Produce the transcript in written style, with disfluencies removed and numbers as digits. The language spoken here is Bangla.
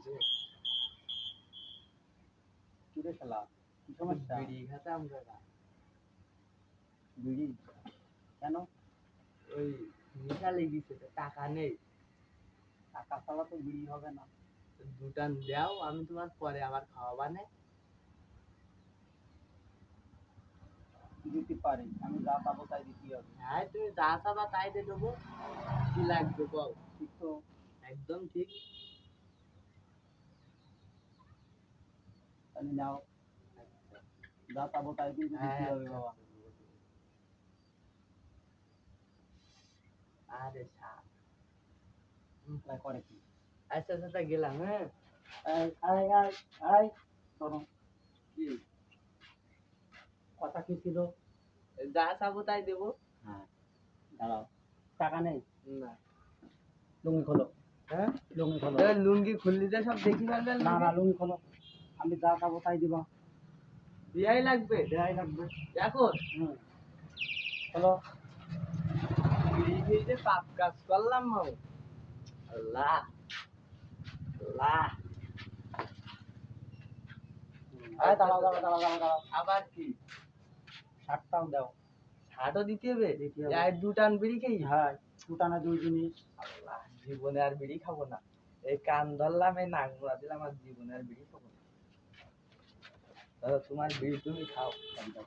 যে কি রে শালা, কি সমস্যা? বিড়ি খাতাম কাকা। বিড়ি? কেন? ওই নেশা লেগেছে তো, টাকা নেই। টাকা ছাড়া তো বিড়ি হবে না। দুটান দাও, আমি তোমার পরে আবার খাওয়াবা না। দিতে পারি, আমি যা পাবো তাই দিতে হবে। হ্যাঁ, তুমি যা চাবা তাই দিয়ে দেবো। কি লাগবে বল? ঠিক তো? একদম ঠিক। তাহলে নাও, যা পাবো তাই কিন্তু দিতে হ্যাঁ, হবে বাবা। আরে সাপ। তাই করে কি? আচ্ছা আচ্ছা, তা গেলাম। হ্যাঁ, এই, আয় আয় আয়, শোনো, কি কথা কি ছিল? যা চাবো তাই দেবো। হ্যাঁ, দাঁড়াও, টাকা নেই? না। লুঙ্গি খোলো। হ্যাঁ, লুঙ্গি খোলো। লুঙ্গি খুললি যে সব দেখি ফেলবে। না না, লুঙ্গি খোলো, আমি যা পাবো তাই দিবা। বিয়াই লাগবে দেয়াই লাগবে। এখন। খোলো। বিড়ি খেয়ে যে পাপ কাজ করলাম মাও। আল্লাহ আল্লাহ। আয় দাঁড়াও দাঁড়াও দাঁড়াও দাঁড়াও দাঁড়াও, আবার কি? শার্টটাও দাও। ছাড়ও দিতে হবে? দিতে হবে। আর দুটান বিড়ি খেয়ে। হ্যাঁ, দুটানা দুই জিনিস। আল্লাহ, জীবনে আর বিড়ি খাবো না। এই কান ধরলাম, এই নাক মুড়া দিলাম, আর জীবনে আর বিড়ি খাবো না। দাদা, তোমার বিড়ি তুমি খাও। দাও।